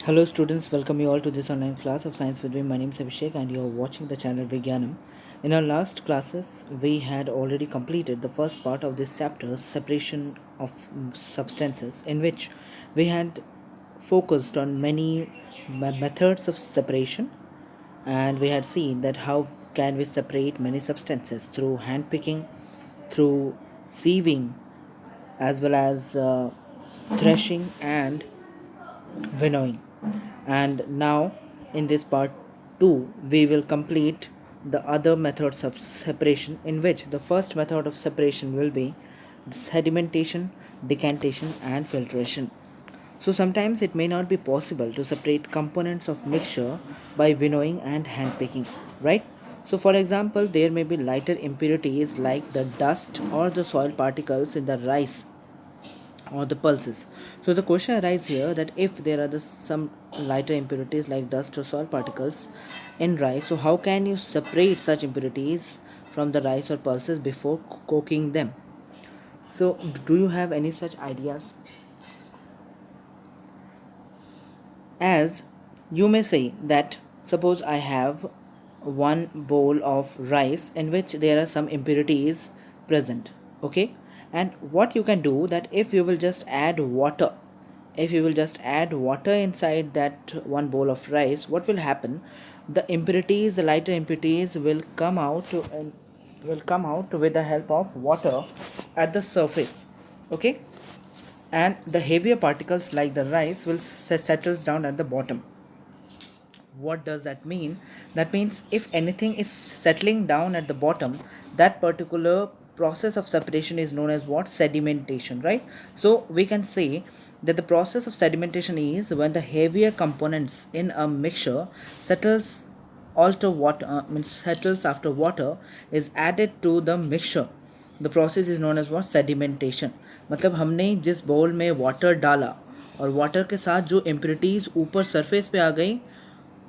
Hello students, welcome you all to this online class of Science with me. My name is Abhishek and you are watching the channel Vigyanam. In our last classes, we had already completed the first part of this chapter, separation of substances, in which we had focused on many methods of separation, and we had seen that how can we separate many substances through hand picking, through sieving, as well as threshing and winnowing. And now, in this part 2, we will complete the other methods of separation, in which the first method of separation will be sedimentation, decantation, and filtration. So, sometimes it may not be possible to separate components of mixture by winnowing and hand picking, right? So, for example, there may be lighter impurities like the dust or the soil particles in the rice or the pulses. So the question arises here that if there are some lighter impurities like dust or soil particles in rice, so how can you separate such impurities from the rice or pulses before cooking them? So do you have any such ideas? As you may say that suppose I have one bowl of rice in which there are some impurities present, okay? And what you can do that if you will just add water, if you will just add water inside that one bowl of rice, what will happen? The impurities, the lighter impurities will come out and will come out with the help of water at the surface, okay? And the heavier particles like the rice will settles down at the bottom. What does that mean? That means if anything is settling down at the bottom, that particular process of separation is known as what? Sedimentation, right? So we can say that the process of sedimentation is when the heavier components in a mixture settles alter water means settles after water is added to the mixture. The process is known as what sedimentation. मतलब हमने जिस bowl में water डाला और water के साथ जो impurities ऊपर सरफेस पे आ गई,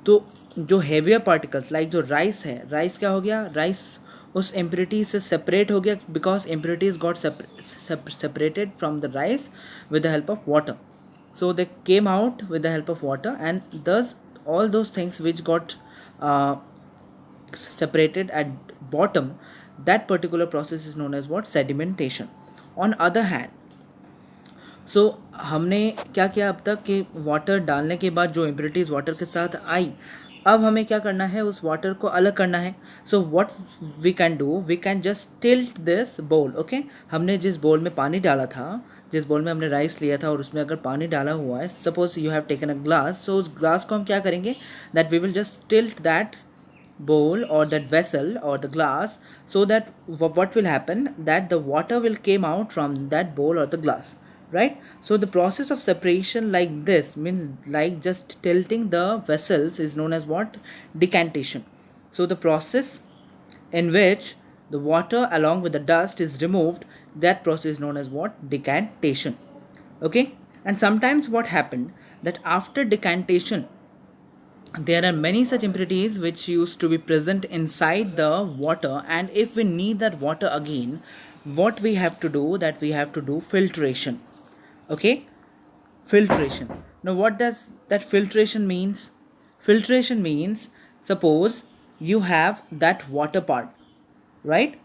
तो जो हेवियर पार्टिकल्स लाइक जो राइस है, राइस क्या हो गया? राइस उस इम्प्योरिटी से सेपरेट हो गया because impurities got separated from the rice with the help of water. So they came out with the help of water, and thus all those things which got separated at bottom, that particular process is known as what? Sedimentation. On other hand, सो हमने क्या किया अब तक कि water डालने के बाद जो इम्प्योरिटीज़ वाटर के साथ आई, अब हमें क्या करना है? उस वाटर को अलग करना है. So what we can do, we can just tilt this bowl. Okay, हमने जिस बोल में पानी डाला था, जिस बोल में हमने राइस लिया था और उसमें अगर पानी डाला हुआ है, suppose you have taken a glass, so उस ग्लास को हम क्या करेंगे? That we will just tilt that bowl or that vessel or the glass, so that what will happen, that the water will came out from that bowl or the glass, right? So the process of separation like this means like just tilting the vessels is known as what? Decantation. So the process in which the water along with the dust is removed, that process is known as what? Decantation. Okay. And sometimes what happened, that after decantation there are many such impurities which used to be present inside the water, and if we need that water again, what we have to do, that we have to do filtration. Okay, filtration. Now what does that filtration means? Filtration means, suppose you have that water part, right?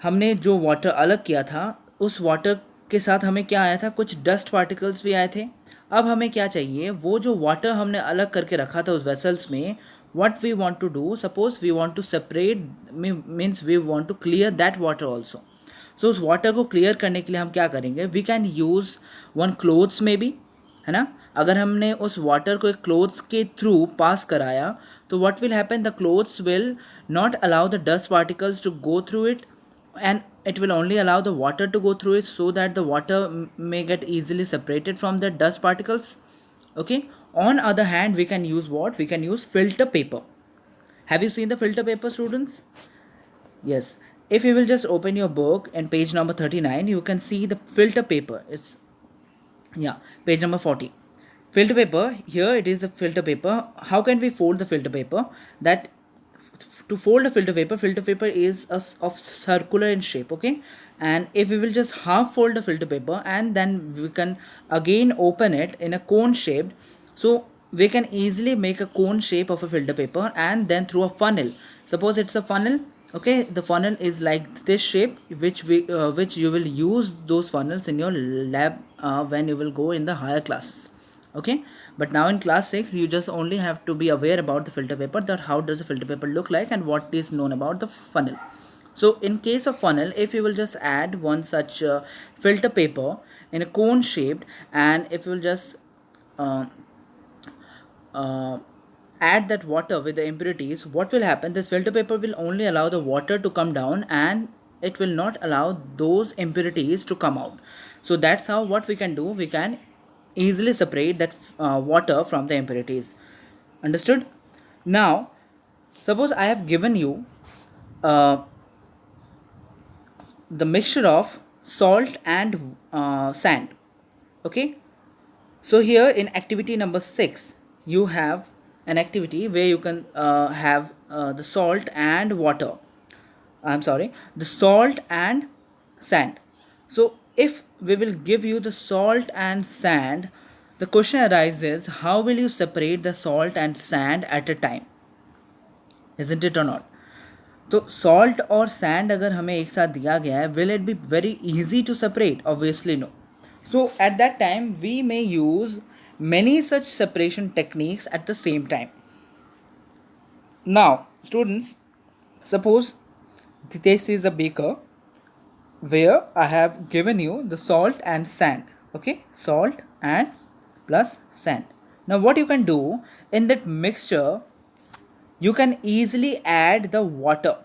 हमने जो water अलग किया था, उस water के साथ हमें क्या आया था? कुछ डस्ट पार्टिकल्स भी आए थे. अब हमें क्या चाहिए? वो जो वाटर हमने अलग करके रखा था उस वेसल्स में, what we want to do, suppose we want to separate, means we want to clear that water also. सो उस वाटर को क्लियर करने के लिए हम क्या करेंगे? We can use one clothes में भी, है ना? अगर हमने उस वाटर को एक क्लोथ्स के थ्रू पास कराया, तो what will happen? The clothes will not allow the dust particles to go through it, and it will only allow the water to go through it, so that the water may get easily separated from the dust particles. Okay. On other hand, we can use what? We can use filter paper. Have you seen the filter paper, students? Yes. If you will just open your book and page number 39, you can see the filter paper. It's, yeah, page number 40. Filter paper, here it is the filter paper. How can we fold the filter paper? That to fold a filter paper is of circular in shape, okay? And if we will just half fold the filter paper and then we can again open it in a cone shaped, so we can easily make a cone shape of a filter paper and then through a funnel. Suppose it's a funnel. Okay, the funnel is like this shape, which you will use those funnels in your lab when you will go in the higher classes. Okay, but now in class 6 you just only have to be aware about the filter paper, that how does the filter paper look like and what is known about the funnel. So in case of funnel, if you will just add one such filter paper in a cone shaped, and if you will just uh, uh, add that water with the impurities, what will happen? This filter paper will only allow the water to come down and it will not allow those impurities to come out. So that's how what we can do. We can easily separate that water from the impurities. Understood? Now, suppose I have given you uh, the mixture of salt and sand. Okay, so here in activity number 6 you have an activity where you can have the salt and water, I'm sorry, the salt and sand. So if we will give you the salt and sand, the question arises, how will you separate the salt and sand at a time? Isn't it or not? तो salt और sand अगर हमें एक साथ दिया गया है, will it be very easy to separate? Obviously no. So at that time we may use many such separation techniques at the same time. Now students, suppose this is a beaker where I have given you the salt and sand. Okay, salt and plus sand. Now what you can do in that mixture, you can easily add the water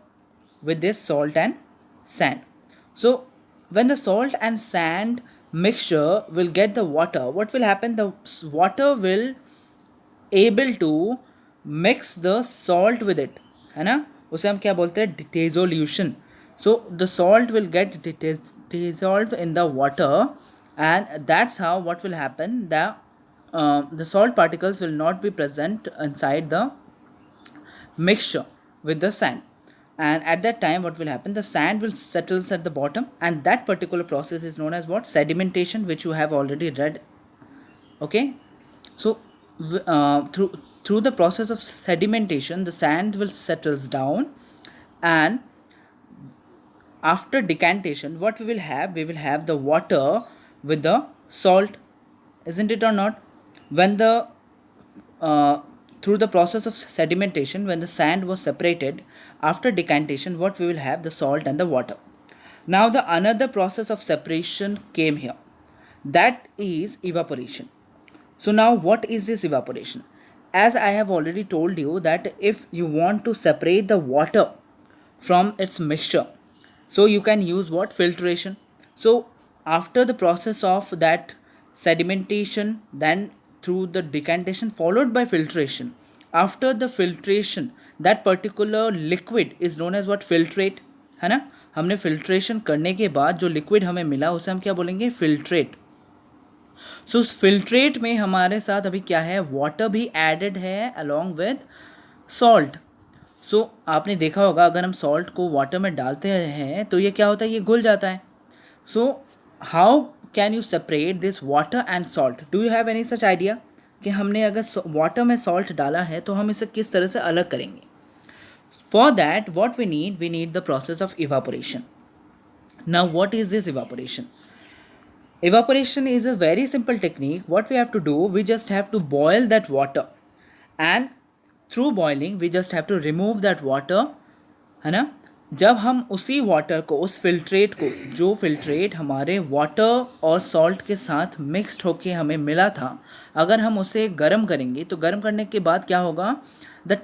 with this salt and sand. So when the salt and sand mixture will get the water, what will happen? The water will able to mix the salt with it, है ना? उसे हम क्या बोलते हैं? Dissolution. So the salt will get dissolved in the water, and that's how what will happen. The salt particles will not be present inside the mixture with the sand, and at that time what will happen? The sand will settles at the bottom, and that particular process is known as what? Sedimentation, which you have already read. Okay, so through the process of sedimentation, the sand will settles down, and after decantation what we will have? We will have the water with the salt, isn't it or not? When the through the process of sedimentation, when the sand was separated, after decantation what we will have? The salt and the water. Now the another process of separation came here, that is evaporation. So now what is this evaporation? As I have already told you that if you want to separate the water from its mixture, so you can use what? Filtration. So after the process of that sedimentation, then through the decantation followed by filtration, after the filtration that particular liquid is known as what? Filtrate, है ना? हमने filtration करने के बाद जो liquid हमें मिला उसे हम क्या बोलेंगे? Filtrate. सो उस फिल्ट्रेट में हमारे साथ अभी क्या है? वाटर भी एडेड है अलॉन्ग विद सॉल्ट. सो आपने देखा होगा अगर हम सॉल्ट को वाटर में डालते हैं तो ये क्या होता है? ये घुल जाता है. So how can you separate this water and salt? Do you have any such idea कि हमने अगर वाटर में सॉल्ट डाला है तो हम इसे किस तरह से अलग करेंगे? For that what we need the process of evaporation. Now what is this evaporation? Evaporation is a very simple technique. What we have to do, we just have to boil that water, and through boiling we just have to remove that water, है ना? जब हम उसी water को, उस filtrate को, जो filtrate हमारे वाटर और सॉल्ट के साथ मिक्सड होके हमें मिला था, अगर हम उसे गर्म करेंगे तो गर्म करने के बाद क्या होगा? The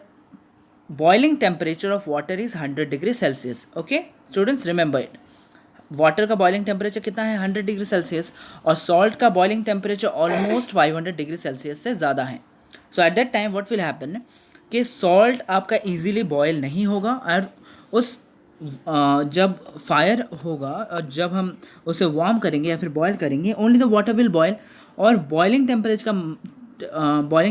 boiling temperature of water is 100 degree Celsius. Okay students, remember it. Water का बॉइलिंग टेम्परेचर कितना है? 100 डिग्री सेल्सियस. और सॉल्ट का boiling temperature almost 500 degree Celsius से ज़्यादा है. So at that time what will happen कि सॉल्ट आपका इजीली बॉयल नहीं होगा, और उस जब फायर होगा और जब हम उसे वार्म करेंगे या फिर बॉयल करेंगे, only the water will boil. और बॉइलिंग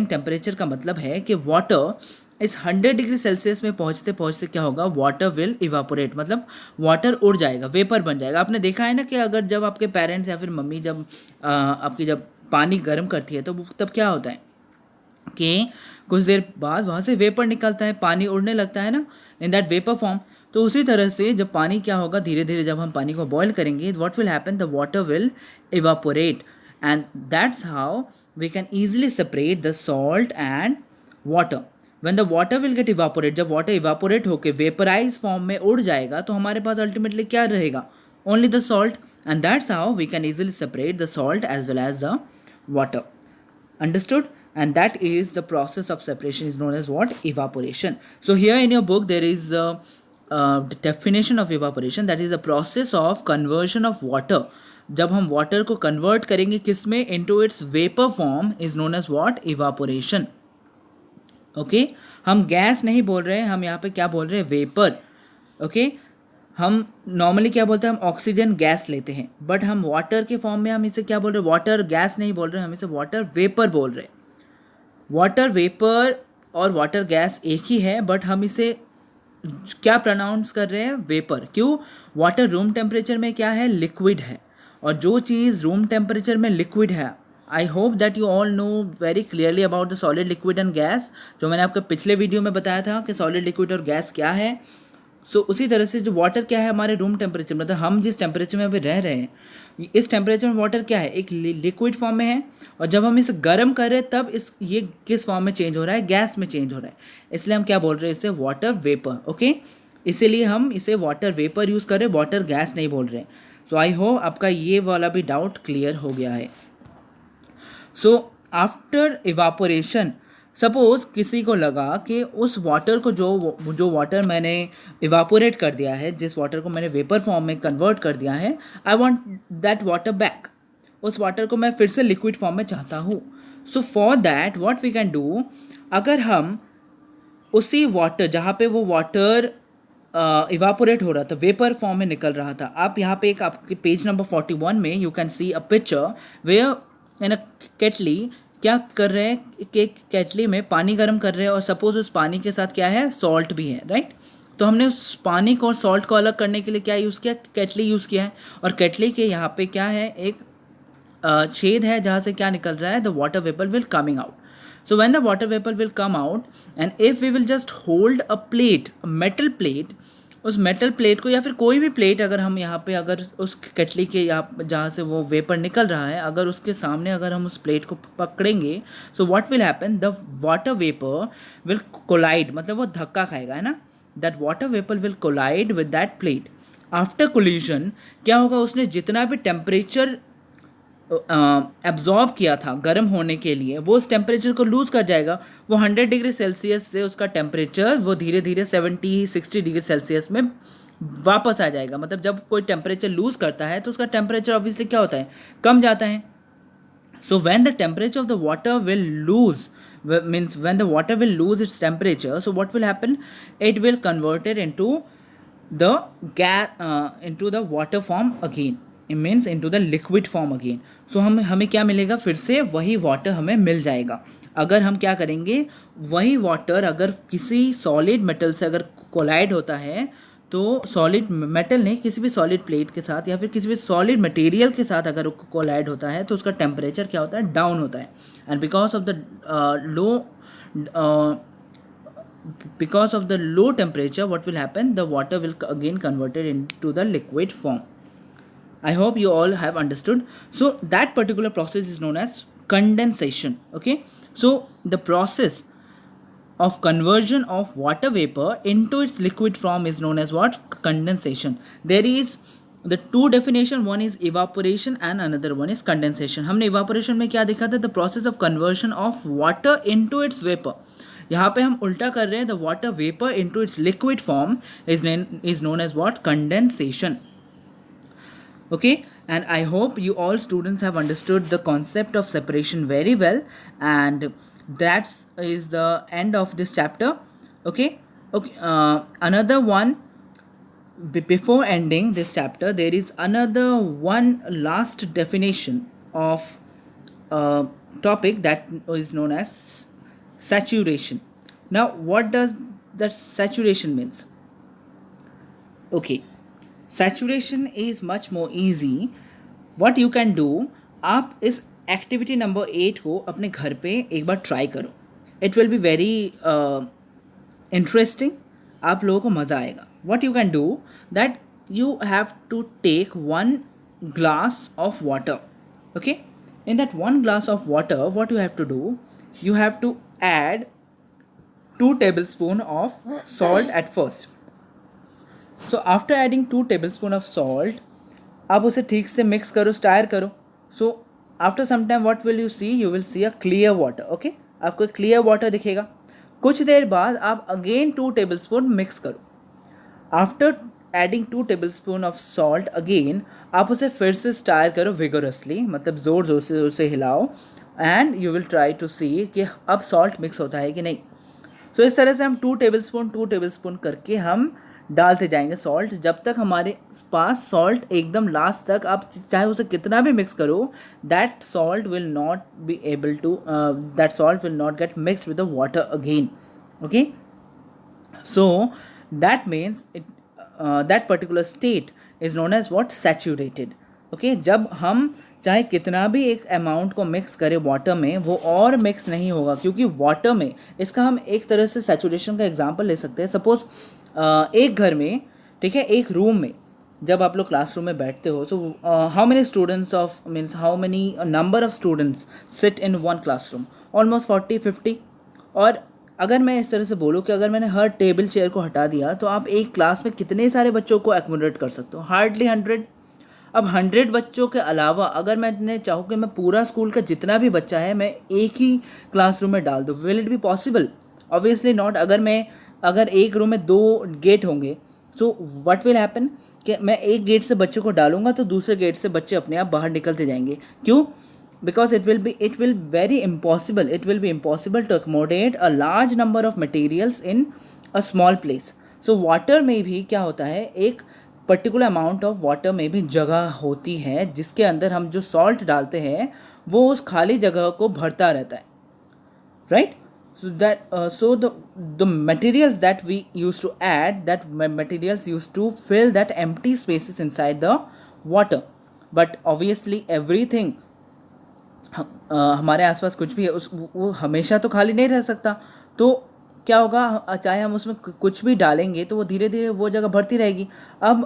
टेम्परेचर का मतलब है कि वाटर इस 100 डिग्री सेल्सियस में पहुंचते पहुंचते क्या होगा? वाटर विल इवापोरेट, मतलब वाटर उड़ जाएगा, वेपर बन जाएगा. आपने देखा है ना कि अगर जब आपके पेरेंट्स या फिर मम्मी जब आपकी जब पानी गर्म करती है तो तब क्या होता है कि कुछ देर बाद वहाँ से वेपर निकलता है, पानी उड़ने लगता है ना, इन दैट वेपर फॉर्म। तो उसी तरह से जब पानी क्या होगा, धीरे धीरे जब हम पानी को बॉयल करेंगे, what will happen, the water will evaporate, and that's how we can easily separate the salt and water. When the water will get evaporate, जब वाटर इवापोरेट होकर वेपराइज फॉर्म में उड़ जाएगा, तो हमारे पास अल्टीमेटली क्या रहेगा, only the salt, and that's how we can easily separate the salt as well as the water. Understood? And that is the process of separation is known as what? Evaporation. So here in your book there is the definition of evaporation, that is the process of conversion of water. जब हम water को convert करेंगे किस में, into its vapor form is known as what? Evaporation. Okay? हम gas नहीं बोल रहे हैं, हम यहाँ पे क्या बोल रहे हैं, वेपर. ओके, हम नॉर्मली क्या बोलते हैं, हम ऑक्सीजन गैस लेते हैं, बट हम वाटर के फॉर्म में हम इसे क्या बोल रहे हैं, वाटर गैस नहीं बोल रहे हैं, हम इसे वाटर वेपर बोल रहे हैं. वाटर वेपर और वाटर गैस एक ही है, बट हम इसे क्या प्रोनाउंस कर रहे हैं, वेपर. क्यों? वाटर रूम टेम्परेचर में क्या है, लिक्विड है, और जो चीज़ रूम टेम्परेचर में लिक्विड है, I hope that you all know very clearly about the solid, liquid and gas, जो मैंने आपको पिछले वीडियो में बताया था कि सॉलिड, लिक्विड और गैस क्या है. सो उसी तरह से जो वाटर क्या है, हमारे रूम टेम्परेचर, मतलब हम जिस टेम्परेचर में अभी रह रहे हैं, इस टेम्परेचर में वाटर क्या है, एक लिक्विड फॉर्म में है, और जब हम इसे गर्म कर रहे हैं तब ये किस फॉर्म में चेंज हो रहा है, गैस में चेंज हो रहा है. इसलिए हम क्या बोल रहे हैं, इसे वाटर वेपर. ओके, इसीलिए हम इसे वाटर वेपर यूज़ कर रहे हैं, वाटर गैस नहीं बोल रहे हैं. सो आई होप आपका ये वाला भी डाउट क्लियर हो गया है. सो आफ्टर इवापोरेशन, सपोज़ किसी को लगा कि उस वाटर को जो वाटर मैंने इवापोरेट कर दिया है, जिस वाटर को मैंने वेपर फॉर्म में कन्वर्ट कर दिया है, I want that water back. उस वाटर को मैं फिर से लिक्विड फॉर्म में चाहता हूँ. So for that what we can do, अगर हम उसी वाटर, जहाँ पे वो वाटर इवापोरेट हो रहा था, वेपर फॉर्म में निकल रहा था, आप यहाँ पे एक आपके पेज नंबर 41 में you can see a picture where in a kettle, क्या कर रहे हैं कि केटली में पानी गर्म कर रहे हैं, और सपोज उस पानी के साथ क्या है, सॉल्ट भी है, राइट. तो हमने उस पानी को और सॉल्ट को अलग करने के लिए क्या यूज़ किया, केटली यूज़ किया है, और केटली के यहाँ पे क्या है, एक छेद है जहाँ से क्या निकल रहा है, the water vapour will coming out. So when the water vapour will come out, and if we will just hold a plate, a metal plate, उस मेटल प्लेट को या फिर कोई भी प्लेट, अगर हम यहाँ पे अगर उस केटली के यहाँ जहाँ से वो वेपर निकल रहा है, अगर उसके सामने अगर हम उस प्लेट को पकड़ेंगे, so what will happen, the water vapour will collide, मतलब वो धक्का खाएगा, है ना. That water vapour will collide with that plate. After collision क्या होगा, उसने जितना भी टेम्परेचर एब्जॉर्ब किया था गर्म होने के लिए, वो उस टेम्परेचर को लूज़ कर जाएगा. वो 100 डिग्री सेल्सियस से उसका टेम्परेचर वो धीरे धीरे 70-60 डिग्री सेल्सियस में वापस आ जाएगा. मतलब जब कोई टेम्परेचर लूज़ करता है तो उसका टेम्परेचर ऑब्वियसली क्या होता है, कम जाता है. सो when the temperature of the water will lose, means when the water will lose its temperature, so what will happen, it will converted into the into the water form again, it means into the liquid form again. so हमें क्या मिलेगा, फिर से वही water हमें मिल जाएगा. अगर हम क्या करेंगे, वही वाटर अगर किसी सॉलिड मेटल से अगर कोलाइड होता है, तो सॉलिड मेटल नहीं, किसी भी सॉलिड प्लेट के साथ या फिर किसी भी सॉलिड मटेरियल के साथ अगर कोलाइड होता है, तो उसका टेम्परेचर क्या होता है, डाउन होता है. And because of the low temperature, what will happen, the water will again converted into the liquid form. I hope you all have understood. So that particular process is known as condensation. Okay, so the process of conversion of water vapor into its liquid form is known as what, condensation. There is the two definition, one is evaporation and another one is condensation. हमने evaporation में क्या देखा था, the process of conversion of water into its vapor. यहाँ पे हम उल्टा कर रहे हैं, the water vapour into its liquid form is known as what, condensation. Okay, and I hope you all students have understood the concept of separation very well, and that is the end of this chapter. Okay, another one, before ending this chapter, there is another one last definition of topic that is known as saturation. Now what does that saturation means? Okay, saturation is much more easy. What you can do, आप इस activity number 8 को अपने घर पे एक बार try करो. It will be very interesting, आप लोगों को मज़ा आएगा. What you can do that you have to take one glass of water. Okay, in that one glass of water, what you have to do, you have to add 2 tablespoon of salt at first. So after adding 2 tablespoon of salt, आप उसे ठीक से mix करो, stir करो. So after some time what will you see, you will see a clear water. Okay, आपको clear water दिखेगा. कुछ देर बाद आप अगेन 2 टेबलस्पून मिक्स करो. After adding 2 tablespoon of salt again, आप उसे फिर से स्टायर करो विगोरसली, मतलब ज़ोर ज़ोर से उसे हिलाओ, and you will try to see कि अब सॉल्ट मिक्स होता है कि नहीं. तो इस तरह से हम 2 टेबलस्पून करके हम डालते जाएंगे सॉल्ट, जब तक हमारे पास सॉल्ट एकदम लास्ट तक, आप चाहे उसे कितना भी मिक्स करो, that salt will not be able to, that salt will not get mix with the water again. Okay, so that means that particular state is known as what, saturated. Okay, जब हम चाहे कितना भी एक amount को mix करें water में, वो और मिक्स नहीं होगा, क्योंकि वाटर में, इसका हम एक तरह से सैचुरेशन का एग्जांपल ले सकते हैं. सपोज एक घर में, ठीक है, एक रूम में जब आप लोग क्लासरूम में बैठते हो, तो how many students of, means how many number of students sit in one classroom, almost 40-50. और अगर मैं इस तरह से बोलूँ कि अगर मैंने हर टेबल चेयर को हटा दिया, तो आप एक क्लास में कितने सारे बच्चों को एकोमोडेट कर सकते हो, हार्डली 100. अब 100 बच्चों के अलावा अगर मैंने चाहूँ कि मैं पूरा स्कूल का जितना भी बच्चा है मैं एक ही क्लासरूम में डाल दूँ, will it be possible? Obviously not. अगर एक रूम में 2 गेट होंगे, सो व्हाट विल हैपन कि मैं एक गेट से बच्चों को डालूंगा तो दूसरे गेट से बच्चे अपने आप बाहर निकलते जाएंगे. क्यों? Because it will be impossible to accommodate a large number of materials in a small place. So water में भी क्या होता है, एक पर्टिकुलर अमाउंट ऑफ वाटर में भी जगह होती है जिसके अंदर हम जो सॉल्ट डालते हैं वो उस खाली जगह को भरता रहता है, right? So the materials that we used to add, that materials used to fill that empty spaces inside the water. But obviously everything, हमारे आसपास कुछ भी है वो हमेशा तो खाली नहीं रह सकता. तो क्या होगा, चाहे हम उसमें कुछ भी डालेंगे तो वो धीरे धीरे वो जगह भरती रहेगी. अब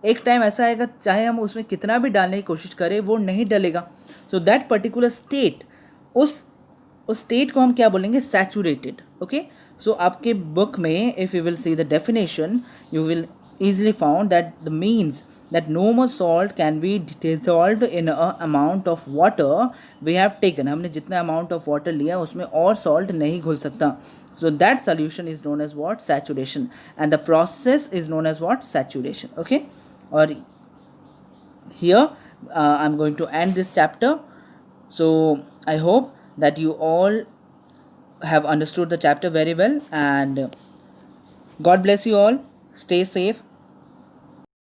एक टाइम ऐसा आएगा, चाहे हम उसमें कितना भी डालने की कोशिश करें, वो नहीं डलेगा. सो दैट पर्टिकुलर स्टेट, उस स्टेट को हम क्या बोलेंगे, सैचुरेटेड. ओके, सो आपके बुक में if you will see the definition, you will easily found that the means that no more salt can be dissolved in a amount of water we have taken. हमने जितना amount of water लिया उसमें और salt नहीं घुल सकता. So that solution is known as what, saturation, and the process is known as what, saturation. Okay, or here I'm going to end this chapter. So I hope that you all have understood the chapter very well, and God bless you all. Stay safe.